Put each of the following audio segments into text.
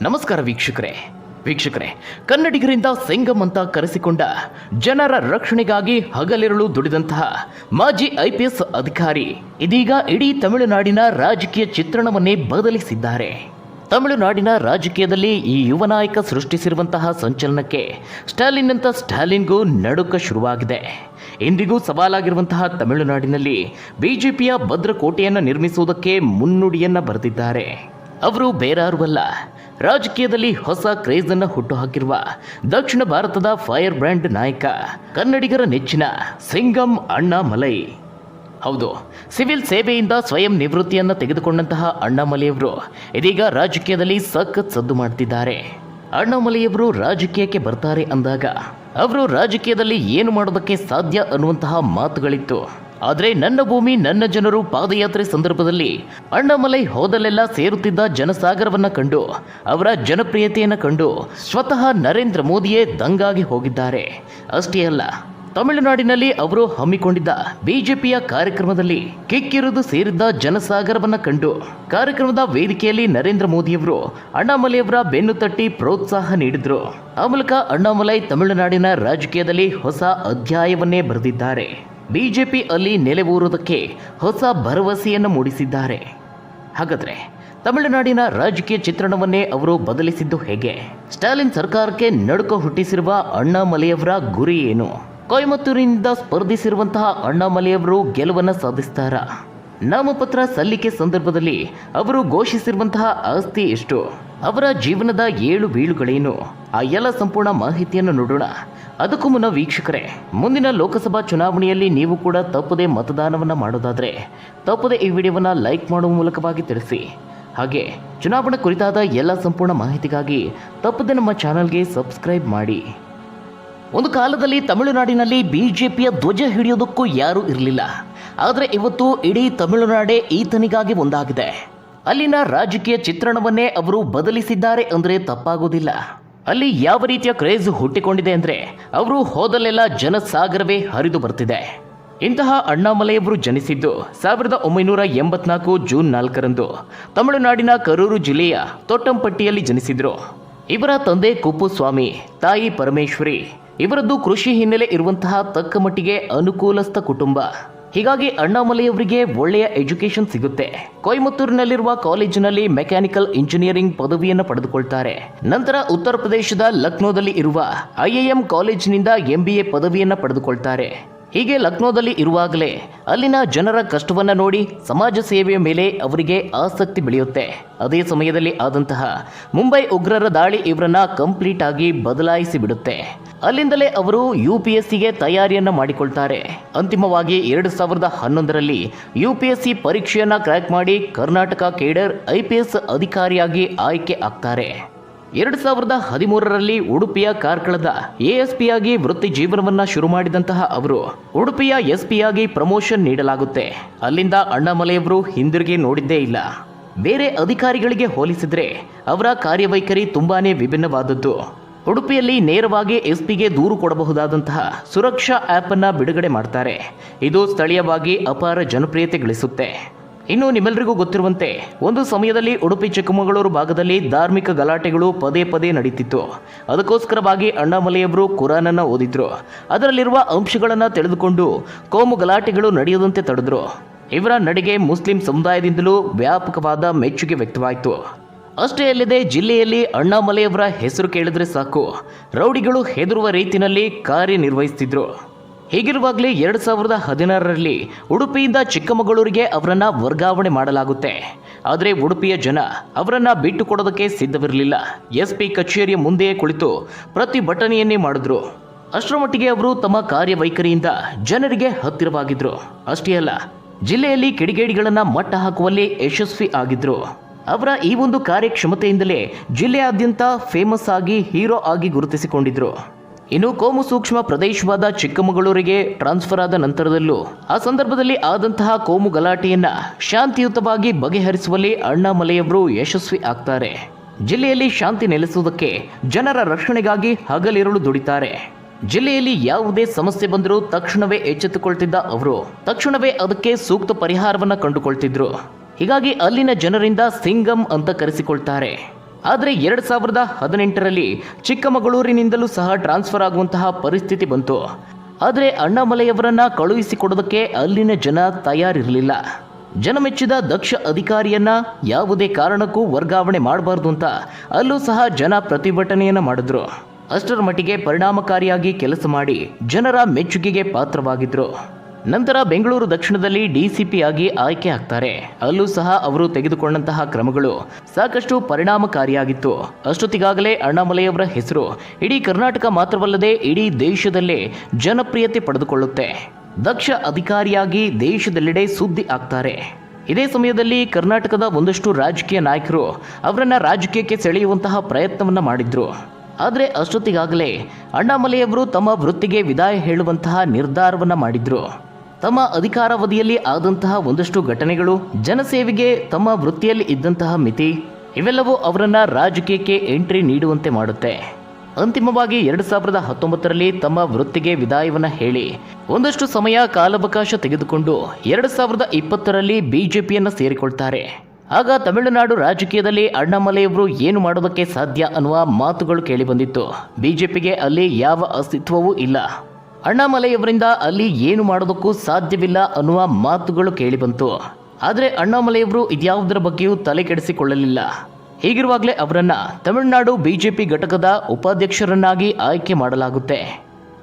ನಮಸ್ಕಾರ ವೀಕ್ಷಕರೇ ಕನ್ನಡಿಗರಿಂದ ಸಿಂಗಂ ಅಂತ ಕರೆಸಿಕೊಂಡ ಜನರ ರಕ್ಷಣೆಗಾಗಿ ಹಗಲಿರುಳು ದುಡಿದಂತಹ ಮಾಜಿ IPS ಅಧಿಕಾರಿ ಇದೀಗ ಇಡೀ ತಮಿಳುನಾಡಿನ ರಾಜಕೀಯ ಚಿತ್ರಣವನ್ನೇ ಬದಲಿಸಿದ್ದಾರೆ. ತಮಿಳುನಾಡಿನ ರಾಜಕೀಯದಲ್ಲಿ ಈ ಯುವ ನಾಯಕ ಸೃಷ್ಟಿಸಿರುವಂತಹ ಸಂಚಲನಕ್ಕೆ ಸ್ಟಾಲಿನ್ಗೂ ನಡುಕ ಶುರುವಾಗಿದೆ. ಇಂದಿಗೂ ಸವಾಲಾಗಿರುವಂತಹ ತಮಿಳುನಾಡಿನಲ್ಲಿ ಬಿಜೆಪಿಯ ಭದ್ರಕೋಟೆಯನ್ನು ನಿರ್ಮಿಸುವುದಕ್ಕೆ ಮುನ್ನುಡಿಯನ್ನ ಬರೆದಿದ್ದಾರೆ. ಅವರು ಬೇರಾರುವಲ್ಲ, ರಾಜಕೀಯದಲ್ಲಿ ಹೊಸ ಕ್ರೇಜ್ ಅನ್ನು ಹುಟ್ಟುಹಾಕಿರುವ ದಕ್ಷಿಣ ಭಾರತದ ಫೈರ್ ಬ್ರ್ಯಾಂಡ್ ನಾಯಕ, ಕನ್ನಡಿಗರ ನೆಚ್ಚಿನ ಸಿಂಗಂ ಅಣ್ಣಾಮಲೈ. ಹೌದು, ಸಿವಿಲ್ ಸೇವೆಯಿಂದ ಸ್ವಯಂ ನಿವೃತ್ತಿಯನ್ನು ತೆಗೆದುಕೊಂಡಂತಹ ಅಣ್ಣಾಮಲೈಯವರು ಇದೀಗ ರಾಜಕೀಯದಲ್ಲಿ ಸಖತ್ ಸದ್ದು ಮಾಡ್ತಿದ್ದಾರೆ. ಅಣ್ಣಾಮಲೈಯವರು ರಾಜಕೀಯಕ್ಕೆ ಬರ್ತಾರೆ ಅಂದಾಗ ಅವರು ರಾಜಕೀಯದಲ್ಲಿ ಏನು ಮಾಡೋದಕ್ಕೆ ಸಾಧ್ಯ ಅನ್ನುವಂತಹ ಮಾತುಗಳಿತ್ತು. ಆದರೆ ನನ್ನ ಭೂಮಿ ನನ್ನ ಜನರು ಪಾದಯಾತ್ರೆ ಸಂದರ್ಭದಲ್ಲಿ ಅಣ್ಣಾಮಲೈ ಹೋದಲ್ಲೆಲ್ಲ ಸೇರುತ್ತಿದ್ದ ಜನಸಾಗರವನ್ನ ಕಂಡು, ಅವರ ಜನಪ್ರಿಯತೆಯನ್ನು ಕಂಡು ಸ್ವತಃ ನರೇಂದ್ರ ಮೋದಿಯೇ ದಂಗಾಗಿ ಹೋಗಿದ್ದಾರೆ. ಅಷ್ಟೇ ಅಲ್ಲ, ತಮಿಳುನಾಡಿನಲ್ಲಿ ಅವರು ಹಮ್ಮಿಕೊಂಡಿದ್ದ ಬಿಜೆಪಿಯ ಕಾರ್ಯಕ್ರಮದಲ್ಲಿ ಕಿಕ್ಕಿರಿದು ಸೇರಿದ್ದ ಜನಸಾಗರವನ್ನ ಕಂಡು ಕಾರ್ಯಕ್ರಮದ ವೇದಿಕೆಯಲ್ಲಿ ನರೇಂದ್ರ ಮೋದಿಯವರು ಅಣ್ಣಾಮಲೈಯವರ ಬೆನ್ನು ತಟ್ಟಿ ಪ್ರೋತ್ಸಾಹ ನೀಡಿದ್ರು. ಆ ಮೂಲಕ ಅಣ್ಣಾಮಲೈ ತಮಿಳುನಾಡಿನ ರಾಜಕೀಯದಲ್ಲಿ ಹೊಸ ಅಧ್ಯಾಯವನ್ನೇ ಬರೆದಿದ್ದಾರೆ. ಬಿಜೆಪಿ ಅಲ್ಲಿ ನೆಲೆಯೂರುವುದಕ್ಕೆ ಹೊಸ ಭರವಸೆಯನ್ನು ಮೂಡಿಸಿದ್ದಾರೆ. ಹಾಗಾದ್ರೆ ತಮಿಳುನಾಡಿನ ರಾಜಕೀಯ ಚಿತ್ರಣವನ್ನೇ ಅವರು ಬದಲಿಸಿದ್ದು ಹೇಗೆ? ಸ್ಟಾಲಿನ್ ಸರ್ಕಾರಕ್ಕೆ ನಡುಕ ಹುಟ್ಟಿಸಿರುವ ಅಣ್ಣಾಮಲೈಯವರ ಗುರಿ ಏನು? ಕೊಯಮತ್ತೂರಿನಿಂದ ಸ್ಪರ್ಧಿಸಿರುವಂತಹ ಅಣ್ಣಾಮಲೈಯವರು ಗೆಲುವನ್ನು ಸಾಧಿಸ್ತಾರಾ? ನಾಮಪತ್ರ ಸಲ್ಲಿಕೆ ಸಂದರ್ಭದಲ್ಲಿ ಅವರು ಘೋಷಿಸಿರುವಂತಹ ಆಸ್ತಿ ಎಷ್ಟು? ಅವರ ಜೀವನದ ಏಳು ಬೀಳುಗಳೇನು? ಆ ಎಲ್ಲ ಸಂಪೂರ್ಣ ಮಾಹಿತಿಯನ್ನು ನೋಡೋಣ. ಅದಕ್ಕೂ ಮುನ್ನ ವೀಕ್ಷಕರೇ, ಮುಂದಿನ ಲೋಕಸಭಾ ಚುನಾವಣೆಯಲ್ಲಿ ನೀವು ಕೂಡ ತಪ್ಪದೆ ಮತದಾನವನ್ನು ಮಾಡೋದಾದರೆ ತಪ್ಪದೆ ಈ ವಿಡಿಯೋವನ್ನು ಲೈಕ್ ಮಾಡುವ ಮೂಲಕವಾಗಿ ತಿಳಿಸಿ. ಹಾಗೆ ಚುನಾವಣಾ ಕುರಿತಾದ ಎಲ್ಲ ಸಂಪೂರ್ಣ ಮಾಹಿತಿಗಾಗಿ ತಪ್ಪದೆ ನಮ್ಮ ಚಾನಲ್ಗೆ ಸಬ್ಸ್ಕ್ರೈಬ್ ಮಾಡಿ. ಒಂದು ಕಾಲದಲ್ಲಿ ತಮಿಳುನಾಡಿನಲ್ಲಿ ಬಿಜೆಪಿಯ ಧ್ವಜ ಹಿಡಿಯೋದಕ್ಕೂ ಯಾರೂ ಇರಲಿಲ್ಲ. ಆದರೆ ಇವತ್ತು ಇಡೀ ತಮಿಳುನಾಡೇ ಈತನಿಗಾಗಿ ಒಂದಾಗಿದೆ. ಅಲ್ಲಿನ ರಾಜಕೀಯ ಚಿತ್ರಣವನ್ನೇ ಅವರು ಬದಲಿಸಿದ್ದಾರೆ ಅಂದರೆ ತಪ್ಪಾಗೋದಿಲ್ಲ. ಅಲ್ಲಿ ಯಾವ ರೀತಿಯ ಕ್ರೇಜ್ ಹುಟ್ಟಿಕೊಂಡಿದೆ ಅಂದರೆ ಅವರು ಹೋದಲ್ಲೆಲ್ಲ ಜನಸಾಗರವೇ ಹರಿದು ಬರ್ತಿದೆ. ಇಂತಹ ಅಣ್ಣಾಮಲೈಯವರು ಜನಿಸಿದ್ದು 1984 ಜೂನ್ 4ರಂದು ತಮಿಳುನಾಡಿನ ಕರೂರು ಜಿಲ್ಲೆಯ ತೊಟ್ಟಂಪಟ್ಟಿಯಲ್ಲಿ ಜನಿಸಿದ್ರು. ಇವರ ತಂದೆ ಕುಪ್ಪುಸ್ವಾಮಿ, ತಾಯಿ ಪರಮೇಶ್ವರಿ. ಇವರದ್ದು ಕೃಷಿ ಹಿನ್ನೆಲೆ ಇರುವಂತಹ ತಕ್ಕ ಮಟ್ಟಿಗೆ ಅನುಕೂಲಸ್ಥ ಕುಟುಂಬ. ಹೀಗಾಗಿ ಅಣ್ಣಾಮಲೈಯವರಿಗೆ ಒಳ್ಳೆಯ ಎಜುಕೇಶನ್ ಸಿಗುತ್ತೆ. ಕೊಯಮತ್ತೂರಿನಲ್ಲಿರುವ ಕಾಲೇಜಿನಲ್ಲಿ ಮೆಕ್ಯಾನಿಕಲ್ ಇಂಜಿನಿಯರಿಂಗ್ ಪದವಿಯನ್ನು ಪಡೆದುಕೊಳ್ತಾರೆ. ನಂತರ ಉತ್ತರ ಪ್ರದೇಶದ ಲಕ್ನೋದಲ್ಲಿ ಇರುವ IIM ಕಾಲೇಜಿನಿಂದ MBA ಪದವಿಯನ್ನು ಪಡೆದುಕೊಳ್ತಾರೆ. ಹೀಗೆ ಲಕ್ನೋದಲ್ಲಿ ಇರುವಾಗಲೇ ಅಲ್ಲಿನ ಜನರ ಕಷ್ಟವನ್ನು ನೋಡಿ ಸಮಾಜ ಸೇವೆಯ ಮೇಲೆ ಅವರಿಗೆ ಆಸಕ್ತಿ ಬೆಳೆಯುತ್ತೆ. ಅದೇ ಸಮಯದಲ್ಲಿ ಆದಂತಹ ಮುಂಬೈ ಉಗ್ರರ ದಾಳಿ ಇವರನ್ನ ಕಂಪ್ಲೀಟ್ ಆಗಿ ಬದಲಾಯಿಸಿ ಬಿಡುತ್ತೆ. ಅಲ್ಲಿಂದಲೇ ಅವರು UPSCಗೆ ತಯಾರಿಯನ್ನ ಮಾಡಿಕೊಳ್ತಾರೆ. ಅಂತಿಮವಾಗಿ 2011ರಲ್ಲಿ UPSC ಪರೀಕ್ಷೆಯನ್ನ ಕ್ರ್ಯಾಕ್ ಮಾಡಿ ಕರ್ನಾಟಕ ಕೇಡರ್ IPS ಅಧಿಕಾರಿಯಾಗಿ ಆಯ್ಕೆ ಆಗ್ತಾರೆ. 2013ರಲ್ಲಿ ಉಡುಪಿಯ ಕಾರ್ಕಳದ ASP ಆಗಿ ವೃತ್ತಿ ಜೀವನವನ್ನ ಶುರು ಮಾಡಿದಂತಹ ಅವರು ಉಡುಪಿಯ SP ಆಗಿ ಪ್ರಮೋಷನ್ ನೀಡಲಾಗುತ್ತೆ. ಅಲ್ಲಿಂದ ಅಣ್ಣಾಮಲೈಯವರು ಹಿಂದಿರುಗಿ ನೋಡಿದ್ದೇ ಇಲ್ಲ. ಬೇರೆ ಅಧಿಕಾರಿಗಳಿಗೆ ಹೋಲಿಸಿದ್ರೆ ಅವರ ಕಾರ್ಯವೈಖರಿ ತುಂಬಾನೇ ವಿಭಿನ್ನವಾದದ್ದು. ಉಡುಪಿಯಲ್ಲಿ ನೇರವಾಗಿ SPಗೆ ದೂರು ಕೊಡಬಹುದಾದಂತಹ ಸುರಕ್ಷಾ ಆ್ಯಪ್ ಅನ್ನ ಬಿಡುಗಡೆ ಮಾಡ್ತಾರೆ. ಇದು ಸ್ಥಳೀಯವಾಗಿ ಅಪಾರ ಜನಪ್ರಿಯತೆ ಗಳಿಸುತ್ತೆ. ಇನ್ನು ನಿಮ್ಮೆಲ್ಲರಿಗೂ ಗೊತ್ತಿರುವಂತೆ ಒಂದು ಸಮಯದಲ್ಲಿ ಉಡುಪಿ ಚಿಕ್ಕಮಗಳೂರು ಭಾಗದಲ್ಲಿ ಧಾರ್ಮಿಕ ಗಲಾಟೆಗಳು ಪದೇ ಪದೇ ನಡೀತಿತ್ತು. ಅದಕ್ಕೋಸ್ಕರವಾಗಿ ಅಣ್ಣಾಮಲೈಯವರು ಕುರಾನನ್ನು ಓದಿದ್ರು. ಅದರಲ್ಲಿರುವ ಅಂಶಗಳನ್ನು ತಿಳಿದುಕೊಂಡು ಕೋಮು ಗಲಾಟೆಗಳು ನಡೆಯದಂತೆ ತಡೆದ್ರು. ಇವರ ನಡೆಗೆ ಮುಸ್ಲಿಂ ಸಮುದಾಯದಿಂದಲೂ ವ್ಯಾಪಕವಾದ ಮೆಚ್ಚುಗೆ ವ್ಯಕ್ತವಾಯಿತು. ಅಷ್ಟೇ ಅಲ್ಲದೆ ಜಿಲ್ಲೆಯಲ್ಲಿ ಅಣ್ಣಾಮಲೈಯವರ ಹೆಸರು ಕೇಳಿದ್ರೆ ಸಾಕು, ರೌಡಿಗಳು ಹೆದರುವ ರೀತಿಯಲ್ಲಿ ಕಾರ್ಯನಿರ್ವಹಿಸುತ್ತಿದ್ರು. ಹೀಗಿರುವಾಗಲೇ 2016ರಲ್ಲಿ ಉಡುಪಿಯಿಂದ ಚಿಕ್ಕಮಗಳೂರಿಗೆ ಅವರನ್ನ ವರ್ಗಾವಣೆ ಮಾಡಲಾಗುತ್ತೆ. ಆದರೆ ಉಡುಪಿಯ ಜನ ಅವರನ್ನ ಬಿಟ್ಟು ಕೊಡೋದಕ್ಕೆ ಸಿದ್ಧವಿರಲಿಲ್ಲ. SP ಕಚೇರಿಯ ಮುಂದೆಯೇ ಕುಳಿತು ಪ್ರತಿಭಟನೆಯನ್ನೇ ಮಾಡಿದ್ರು. ಅಷ್ಟರ ಮಟ್ಟಿಗೆ ಅವರು ತಮ್ಮ ಕಾರ್ಯವೈಖರಿಯಿಂದ ಜನರಿಗೆ ಹತ್ತಿರವಾಗಿದ್ರು. ಅಷ್ಟೇ ಅಲ್ಲ, ಜಿಲ್ಲೆಯಲ್ಲಿ ಕಿಡಿಗೇಡಿಗಳನ್ನ ಮಟ್ಟ ಹಾಕುವಲ್ಲಿ ಯಶಸ್ವಿ ಆಗಿದ್ರು. ಅವರ ಈ ಒಂದು ಕಾರ್ಯಕ್ಷಮತೆಯಿಂದಲೇ ಜಿಲ್ಲೆಯಾದ್ಯಂತ ಫೇಮಸ್ ಆಗಿ ಹೀರೋ ಆಗಿ ಗುರುತಿಸಿಕೊಂಡಿದ್ರು. ಇನ್ನು ಕೋಮು ಸೂಕ್ಷ್ಮ ಪ್ರದೇಶವಾದ ಚಿಕ್ಕಮಗಳೂರಿಗೆ ಟ್ರಾನ್ಸ್ಫರ್ ಆದ ನಂತರದಲ್ಲೂ ಆ ಸಂದರ್ಭದಲ್ಲಿ ಆದಂತಹ ಕೋಮು ಗಲಾಟೆಯನ್ನ ಶಾಂತಿಯುತವಾಗಿ ಬಗೆಹರಿಸುವಲ್ಲಿ ಅಣ್ಣಾಮಲೈಯವರು ಯಶಸ್ವಿ ಆಗ್ತಾರೆ. ಜಿಲ್ಲೆಯಲ್ಲಿ ಶಾಂತಿ ನೆಲೆಸುವುದಕ್ಕೆ ಜನರ ರಕ್ಷಣೆಗಾಗಿ ಹಗಲಿರುಳು ದುಡಿತಾರೆ. ಜಿಲ್ಲೆಯಲ್ಲಿ ಯಾವುದೇ ಸಮಸ್ಯೆ ಬಂದರೂ ತಕ್ಷಣವೇ ಎಚ್ಚೆತ್ತುಕೊಳ್ತಿದ್ದ ಅವರು ತಕ್ಷಣವೇ ಅದಕ್ಕೆ ಸೂಕ್ತ ಪರಿಹಾರವನ್ನು ಕಂಡುಕೊಳ್ತಿದ್ರು. ಹೀಗಾಗಿ ಅಲ್ಲಿನ ಜನರಿಂದ ಸಿಂಗಂ ಅಂತ ಕರೆಸಿಕೊಳ್ತಾರೆ. ಆದರೆ 2018ರಲ್ಲಿ ಚಿಕ್ಕಮಗಳೂರಿನಿಂದಲೂ ಸಹ ಟ್ರಾನ್ಸ್ಫರ್ ಆಗುವಂತಹ ಪರಿಸ್ಥಿತಿ ಬಂತು. ಆದರೆ ಅಣ್ಣಾಮಲೈಯವರನ್ನ ಕಳುಹಿಸಿಕೊಡೋದಕ್ಕೆ ಅಲ್ಲಿನ ಜನ ತಯಾರಿರಲಿಲ್ಲ. ಜನಮೆಚ್ಚಿದ ದಕ್ಷ ಅಧಿಕಾರಿಯನ್ನ ಯಾವುದೇ ಕಾರಣಕ್ಕೂ ವರ್ಗಾವಣೆ ಮಾಡಬಾರ್ದು ಅಂತ ಅಲ್ಲೂ ಸಹ ಜನ ಪ್ರತಿಭಟನೆಯನ್ನ ಮಾಡಿದ್ರು. ಅಷ್ಟರ ಮಟ್ಟಿಗೆ ಪರಿಣಾಮಕಾರಿಯಾಗಿ ಕೆಲಸ ಮಾಡಿ ಜನರ ಮೆಚ್ಚುಗೆಗೆ ಪಾತ್ರವಾಗಿದ್ರು. ನಂತರ ಬೆಂಗಳೂರು ದಕ್ಷಿಣದಲ್ಲಿ ಡಿಸಿಪಿ ಆಗಿ ಆಯ್ಕೆ ಆಗ್ತಾರೆ. ಅಲ್ಲೂ ಸಹ ಅವರು ತೆಗೆದುಕೊಂಡಂತಹ ಕ್ರಮಗಳು ಸಾಕಷ್ಟು ಪರಿಣಾಮಕಾರಿಯಾಗಿತ್ತು. ಅಷ್ಟೊತ್ತಿಗಾಗಲೇ ಅಣ್ಣಾಮಲೈಯವರ ಹೆಸರು ಇಡೀ ಕರ್ನಾಟಕ ಮಾತ್ರವಲ್ಲದೆ ಇಡೀ ದೇಶದಲ್ಲೇ ಜನಪ್ರಿಯತೆ ಪಡೆದುಕೊಳ್ಳುತ್ತೆ. ದಕ್ಷ ಅಧಿಕಾರಿಯಾಗಿ ದೇಶದೆಲ್ಲೆಡೆ ಸುದ್ದಿ ಆಗ್ತಾರೆ. ಇದೇ ಸಮಯದಲ್ಲಿ ಕರ್ನಾಟಕದ ಒಂದಷ್ಟು ರಾಜಕೀಯ ನಾಯಕರು ಅವರನ್ನ ರಾಜಕೀಯಕ್ಕೆ ಸೆಳೆಯುವಂತಹ ಪ್ರಯತ್ನವನ್ನ ಮಾಡಿದ್ರು. ಆದರೆ ಅಷ್ಟೊತ್ತಿಗಾಗಲೇ ಅಣ್ಣಾಮಲೈಯವರು ತಮ್ಮ ವೃತ್ತಿಗೆ ವಿದಾಯ ಹೇಳುವಂತಹ ನಿರ್ಧಾರವನ್ನ ಮಾಡಿದ್ರು. ತಮ್ಮ ಅಧಿಕಾರಾವಧಿಯಲ್ಲಿ ಆದಂತಹ ಒಂದಷ್ಟು ಘಟನೆಗಳು, ಜನಸೇವೆಗೆ ತಮ್ಮ ವೃತ್ತಿಯಲ್ಲಿ ಇದ್ದಂತಹ ಮಿತಿ, ಇವೆಲ್ಲವೂ ಅವರನ್ನ ರಾಜಕೀಯಕ್ಕೆ ಎಂಟ್ರಿ ನೀಡುವಂತೆ ಮಾಡುತ್ತೆ. ಅಂತಿಮವಾಗಿ 2019ರಲ್ಲಿ ತಮ್ಮ ವೃತ್ತಿಗೆ ವಿದಾಯವನ್ನ ಹೇಳಿ ಒಂದಷ್ಟು ಸಮಯ ಕಾಲಾವಕಾಶ ತೆಗೆದುಕೊಂಡು 2020ರಲ್ಲಿ ಬಿಜೆಪಿಯನ್ನು ಸೇರಿಕೊಳ್ತಾರೆ. ಆಗ ತಮಿಳುನಾಡು ರಾಜಕೀಯದಲ್ಲಿ ಅಣ್ಣಾಮಲೈಯವರು ಏನು ಮಾಡೋದಕ್ಕೆ ಸಾಧ್ಯ ಅನ್ನುವ ಮಾತುಗಳು ಕೇಳಿಬಂದಿತ್ತು. ಬಿಜೆಪಿಗೆ ಅಲ್ಲಿ ಯಾವ ಅಸ್ತಿತ್ವವೂ ಇಲ್ಲ, ಅಣ್ಣಾಮಲೈಯವರಿಂದ ಅಲ್ಲಿ ಏನು ಮಾಡೋದಕ್ಕೂ ಸಾಧ್ಯವಿಲ್ಲ ಅನ್ನುವ ಮಾತುಗಳು ಕೇಳಿಬಂತು. ಆದರೆ ಅಣ್ಣಾಮಲೈಯವರು ಇದ್ಯಾವುದರ ಬಗ್ಗೆಯೂ ತಲೆ ಕೆಡಿಸಿಕೊಳ್ಳಲಿಲ್ಲ. ಹೀಗಿರುವಾಗಲೇ ಅವರನ್ನ ತಮಿಳುನಾಡು ಬಿಜೆಪಿ ಘಟಕದ ಉಪಾಧ್ಯಕ್ಷರನ್ನಾಗಿ ಆಯ್ಕೆ ಮಾಡಲಾಗುತ್ತೆ.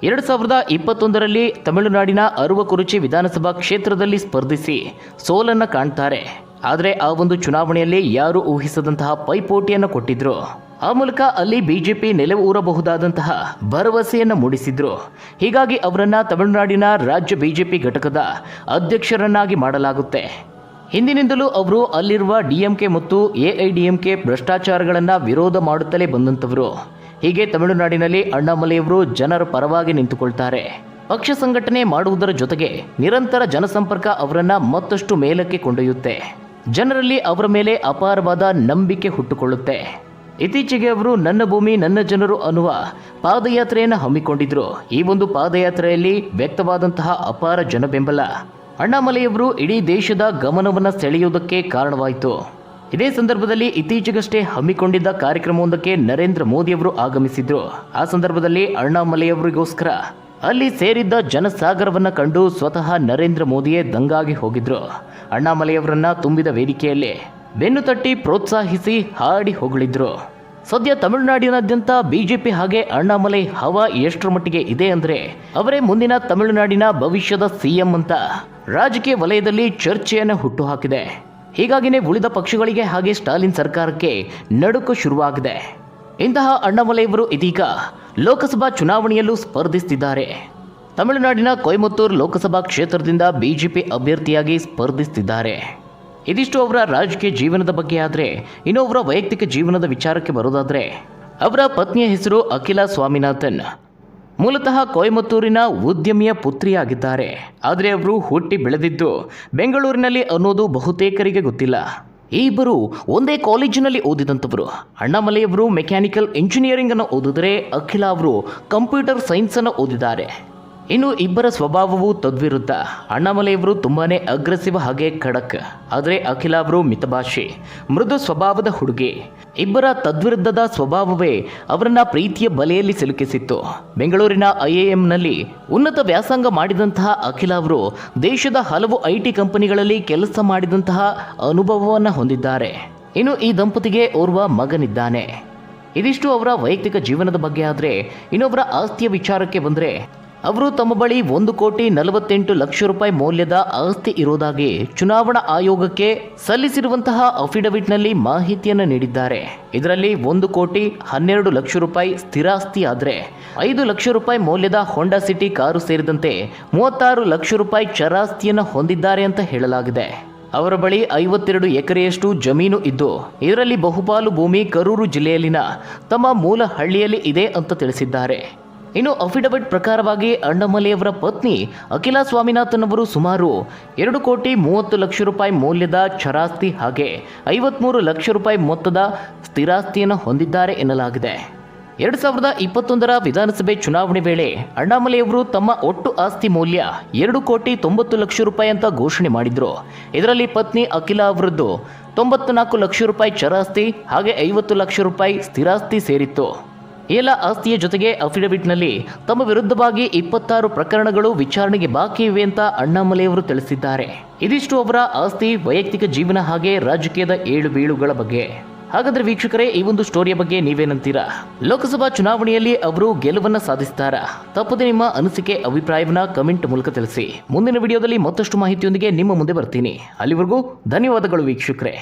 2021ರಲ್ಲಿ ತಮಿಳುನಾಡಿನ ಅರುವಕುರುಚಿ ವಿಧಾನಸಭಾ ಕ್ಷೇತ್ರದಲ್ಲಿ ಸ್ಪರ್ಧಿಸಿ ಸೋಲನ್ನ ಕಾಣ್ತಾರೆ. ಆದರೆ ಆ ಒಂದು ಚುನಾವಣೆಯಲ್ಲಿ ಯಾರು ಊಹಿಸದಂತಹ ಪೈಪೋಟಿಯನ್ನು ಕೊಟ್ಟಿದ್ರು. ಆ ಮೂಲಕ ಅಲ್ಲಿ ಬಿಜೆಪಿ ನೆಲೆಯೂರಬಹುದಾದಂತಹ ಭರವಸೆಯನ್ನು ಮೂಡಿಸಿದ್ರು. ಹೀಗಾಗಿ ಅವರನ್ನ ತಮಿಳುನಾಡಿನ ರಾಜ್ಯ ಬಿಜೆಪಿ ಘಟಕದ ಅಧ್ಯಕ್ಷರನ್ನಾಗಿ ಮಾಡಲಾಗುತ್ತೆ. ಹಿಂದಿನಿಂದಲೂ ಅವರು ಅಲ್ಲಿರುವ ಡಿಎಂಕೆ ಮತ್ತು ಎಐಡಿಎಂಕೆ ಭ್ರಷ್ಟಾಚಾರಗಳನ್ನು ವಿರೋಧ ಮಾಡುತ್ತಲೇ ಬಂದಂಥವರು. ಹೀಗೆ ತಮಿಳುನಾಡಿನಲ್ಲಿ ಅಣ್ಣಾಮಲೈಯವರು ಜನರ ಪರವಾಗಿ ನಿಂತುಕೊಳ್ತಾರೆ. ಪಕ್ಷ ಸಂಘಟನೆ ಮಾಡುವುದರ ಜೊತೆಗೆ ನಿರಂತರ ಜನಸಂಪರ್ಕ ಅವರನ್ನ ಮತ್ತಷ್ಟು ಮೇಲಕ್ಕೆ ಕೊಂಡೊಯ್ಯುತ್ತೆ. ಜನರಲ್ಲಿ ಅವರ ಮೇಲೆ ಅಪಾರವಾದ ನಂಬಿಕೆ ಹುಟ್ಟುಕೊಳ್ಳುತ್ತೆ. ಇತ್ತೀಚೆಗೆ ಅವರು ನನ್ನ ಭೂಮಿ ನನ್ನ ಜನರು ಅನ್ನುವ ಪಾದಯಾತ್ರೆಯನ್ನು ಹಮ್ಮಿಕೊಂಡಿದ್ರು. ಈ ಒಂದು ಪಾದಯಾತ್ರೆಯಲ್ಲಿ ವ್ಯಕ್ತವಾದಂತಹ ಅಪಾರ ಜನಬೆಂಬಲ ಅಣ್ಣಾಮಲೈಯವರು ಇಡೀ ದೇಶದ ಗಮನವನ್ನು ಸೆಳೆಯುವುದಕ್ಕೆ ಕಾರಣವಾಯಿತು. ಇದೇ ಸಂದರ್ಭದಲ್ಲಿ ಇತ್ತೀಚೆಗಷ್ಟೇ ಹಮ್ಮಿಕೊಂಡಿದ್ದ ಕಾರ್ಯಕ್ರಮವೊಂದಕ್ಕೆ ನರೇಂದ್ರ ಮೋದಿಯವರು ಆಗಮಿಸಿದ್ರು. ಆ ಸಂದರ್ಭದಲ್ಲಿ ಅಣ್ಣಾಮಲೈಯವರಿಗೋಸ್ಕರ ಅಲ್ಲಿ ಸೇರಿದ್ದ ಜನಸಾಗರವನ್ನ ಕಂಡು ಸ್ವತಃ ನರೇಂದ್ರ ಮೋದಿಯೇ ದಂಗಾಗಿ ಹೋಗಿದ್ರು. ಅಣ್ಣಾಮಲೈಯವರನ್ನ ತುಂಬಿದ ವೇದಿಕೆಯಲ್ಲಿ ಬೆನ್ನು ತಟ್ಟಿ ಪ್ರೋತ್ಸಾಹಿಸಿ ಹಾಡಿ ಹೊಗಳಿದ್ರು. ಸದ್ಯ ತಮಿಳುನಾಡಿನಾದ್ಯಂತ ಬಿಜೆಪಿ ಹಾಗೆ ಅಣ್ಣಾಮಲೈ ಹವಾ ಎಷ್ಟರ ಮಟ್ಟಿಗೆ ಇದೆ ಅಂದ್ರೆ ಅವರೇ ಮುಂದಿನ ತಮಿಳುನಾಡಿನ ಭವಿಷ್ಯದ ಸಿಎಂ ಅಂತ ರಾಜಕೀಯ ವಲಯದಲ್ಲಿ ಚರ್ಚೆಯನ್ನು ಹುಟ್ಟುಹಾಕಿದೆ. ಹೀಗಾಗಿನೇ ಉಳಿದ ಪಕ್ಷಗಳಿಗೆ ಹಾಗೆ ಸ್ಟಾಲಿನ್ ಸರ್ಕಾರಕ್ಕೆ ನಡುಕು ಶುರುವಾಗಿದೆ. ಇಂತಹ ಅಣ್ಣಾಮಲೈಯವರು ಇದೀಗ ಲೋಕಸಭಾ ಚುನಾವಣೆಯಲ್ಲೂ ಸ್ಪರ್ಧಿಸುತ್ತಿದ್ದಾರೆ. ತಮಿಳುನಾಡಿನ ಕೊಯಮತ್ತೂರು ಲೋಕಸಭಾ ಕ್ಷೇತ್ರದಿಂದ ಬಿಜೆಪಿ ಅಭ್ಯರ್ಥಿಯಾಗಿ ಸ್ಪರ್ಧಿಸುತ್ತಿದ್ದಾರೆ. ಇದಿಷ್ಟು ಅವರ ರಾಜಕೀಯ ಜೀವನದ ಬಗ್ಗೆ. ಆದರೆ ಇನ್ನು ಅವರ ವೈಯಕ್ತಿಕ ಜೀವನದ ವಿಚಾರಕ್ಕೆ ಬರೋದಾದರೆ ಅವರ ಪತ್ನಿಯ ಹೆಸರು ಅಖಿಲಾ ಸ್ವಾಮಿನಾಥನ್. ಮೂಲತಃ ಕೊಯಮತ್ತೂರಿನ ಉದ್ಯಮಿಯ ಪುತ್ರಿಯಾಗಿದ್ದಾರೆ. ಆದರೆ ಅವರು ಹುಟ್ಟಿ ಬೆಳೆದಿದ್ದು ಬೆಂಗಳೂರಿನಲ್ಲಿ ಅನ್ನೋದು ಬಹುತೇಕರಿಗೆ ಗೊತ್ತಿಲ್ಲ. ಈ ಇಬ್ಬರು ಒಂದೇ ಕಾಲೇಜಿನಲ್ಲಿ ಓದಿದಂಥವರು. ಅಣ್ಣಾಮಲೈಯವರು ಮೆಕ್ಯಾನಿಕಲ್ ಇಂಜಿನಿಯರಿಂಗ್ ಅನ್ನು ಓದಿದರೆ ಅಖಿಲಾ ಅವರು ಕಂಪ್ಯೂಟರ್ ಸೈನ್ಸ್ ಅನ್ನು ಓದಿದ್ದಾರೆ. ಇನ್ನು ಇಬ್ಬರ ಸ್ವಭಾವವು ತದ್ವಿರುದ್ಧ. ಅಣ್ಣಾಮಲೈಯವರು ತುಂಬಾನೇ ಅಗ್ರೆಸಿವ್ ಹಾಗೆ ಖಡಕ್, ಆದರೆ ಅಖಿಲಾ ಅವರು ಮಿತಭಾಷಿ, ಮೃದು ಸ್ವಭಾವದ ಹುಡುಗಿ. ಇಬ್ಬರ ತದ್ವಿರುದ್ಧದ ಸ್ವಭಾವವೇ ಅವರನ್ನ ಪ್ರೀತಿಯ ಬಲೆಯಲ್ಲಿ ಸಿಲುಕಿಸಿತ್ತು. ಬೆಂಗಳೂರಿನ ಐಐಎಂನಲ್ಲಿ ಉನ್ನತ ವ್ಯಾಸಂಗ ಮಾಡಿದಂತಹ ಅಖಿಲಾ ಅವರು ದೇಶದ ಹಲವು ಐಟಿ ಕಂಪನಿಗಳಲ್ಲಿ ಕೆಲಸ ಮಾಡಿದಂತಹ ಅನುಭವವನ್ನು ಹೊಂದಿದ್ದಾರೆ. ಇನ್ನು ಈ ದಂಪತಿಗೆ ಓರ್ವ ಮಗನಿದ್ದಾನೆ. ಇದಿಷ್ಟು ಅವರ ವೈಯಕ್ತಿಕ ಜೀವನದ ಬಗ್ಗೆ. ಆದರೆ ಇನ್ನೊಬ್ಬರ ಆಸ್ತಿಯ ವಿಚಾರಕ್ಕೆ ಬಂದರೆ ಅವರು ತಮ್ಮ ಬಳಿ 1,48,00,000 ರೂಪಾಯಿ ಮೌಲ್ಯದ ಆಸ್ತಿ ಇರುವುದಾಗಿ ಚುನಾವಣಾ ಆಯೋಗಕ್ಕೆ ಸಲ್ಲಿಸಿರುವಂತಹ ಅಫಿಡವಿಟ್ನಲ್ಲಿ ಮಾಹಿತಿಯನ್ನು ನೀಡಿದ್ದಾರೆ. ಇದರಲ್ಲಿ 1,12,00,000 ರೂಪಾಯಿ ಸ್ಥಿರಾಸ್ತಿ ಆದರೆ 5 ಲಕ್ಷ ರೂಪಾಯಿ ಮೌಲ್ಯದ ಹೋಂಡಾ ಸಿಟಿ ಕಾರು ಸೇರಿದಂತೆ 36 ಲಕ್ಷ ರೂಪಾಯಿ ಚರಾಸ್ತಿಯನ್ನು ಹೊಂದಿದ್ದಾರೆ ಅಂತ ಹೇಳಲಾಗಿದೆ. ಅವರ ಬಳಿ 52 ಎಕರೆಯಷ್ಟು ಜಮೀನು ಇದ್ದು ಇದರಲ್ಲಿ ಬಹುಪಾಲು ಭೂಮಿ ಕರೂರು ಜಿಲ್ಲೆಯಲ್ಲಿನ ತಮ್ಮ ಮೂಲ ಹಳ್ಳಿಯಲ್ಲಿ ಇದೆ ಅಂತ ತಿಳಿಸಿದ್ದಾರೆ. ಇನ್ನು ಅಫಿಡವಿಟ್ ಪ್ರಕಾರವಾಗಿ ಅಣ್ಣಾಮಲೈಯವರ ಪತ್ನಿ ಅಖಿಲಾ ಸ್ವಾಮಿನಾಥನ್ ಅವರು ಸುಮಾರು 2,30,00,000 ರೂಪಾಯಿ ಮೌಲ್ಯದ ಚರಾಸ್ತಿ ಹಾಗೆ 53 ಲಕ್ಷ ರೂಪಾಯಿ ಮೊತ್ತದ ಸ್ಥಿರಾಸ್ತಿಯನ್ನು ಹೊಂದಿದ್ದಾರೆ ಎನ್ನಲಾಗಿದೆ. 2021ರ ವಿಧಾನಸಭೆ ಚುನಾವಣೆ ವೇಳೆ ಅಣ್ಣಾಮಲೈಯವರು ತಮ್ಮ ಒಟ್ಟು ಆಸ್ತಿ ಮೌಲ್ಯ 2,90 ಲಕ್ಷ ರೂಪಾಯಿ ಅಂತ ಘೋಷಣೆ ಮಾಡಿದ್ರು. ಇದರಲ್ಲಿ ಪತ್ನಿ ಅಖಿಲ ಅವರದ್ದು 94 ಲಕ್ಷ ರೂಪಾಯಿ ಚರಾಸ್ತಿ ಹಾಗೆ 50 ಲಕ್ಷ ರೂಪಾಯಿ ಸ್ಥಿರಾಸ್ತಿ ಸೇರಿತ್ತು. ಎಲ್ಲ ಆಸ್ತಿಯ ಜೊತೆಗೆ ಅಫಿಡವಿಟ್ನಲ್ಲಿ ತಮ್ಮ ವಿರುದ್ಧವಾಗಿ 26 ಪ್ರಕರಣಗಳು ವಿಚಾರಣೆಗೆ ಬಾಕಿ ಇವೆ ಅಂತ ಅಣ್ಣಾಮಲೈಯವರು ತಿಳಿಸಿದ್ದಾರೆ. ಇದಿಷ್ಟು ಅವರ ಆಸ್ತಿ, ವೈಯಕ್ತಿಕ ಜೀವನ ಹಾಗೆ ರಾಜಕೀಯದ ಏಳು ಬೀಳುಗಳ ಬಗ್ಗೆ. ಹಾಗಾದ್ರೆ ವೀಕ್ಷಕರೇ, ಈ ಒಂದು ಸ್ಟೋರಿಯ ಬಗ್ಗೆ ನೀವೇನಂತೀರಾ? ಲೋಕಸಭಾ ಚುನಾವಣೆಯಲ್ಲಿ ಅವರು ಗೆಲುವನ್ನ ಸಾಧಿಸ್ತಾರಾ? ತಪ್ಪದೆ ನಿಮ್ಮ ಅನಿಸಿಕೆ, ಅಭಿಪ್ರಾಯವನ್ನ ಕಮೆಂಟ್ ಮೂಲಕ ತಿಳಿಸಿ. ಮುಂದಿನ ವಿಡಿಯೋದಲ್ಲಿ ಮತ್ತಷ್ಟು ಮಾಹಿತಿಯೊಂದಿಗೆ ನಿಮ್ಮ ಮುಂದೆ ಬರ್ತೀನಿ. ಅಲ್ಲಿವರೆಗೂ ಧನ್ಯವಾದಗಳು ವೀಕ್ಷಕರೇ.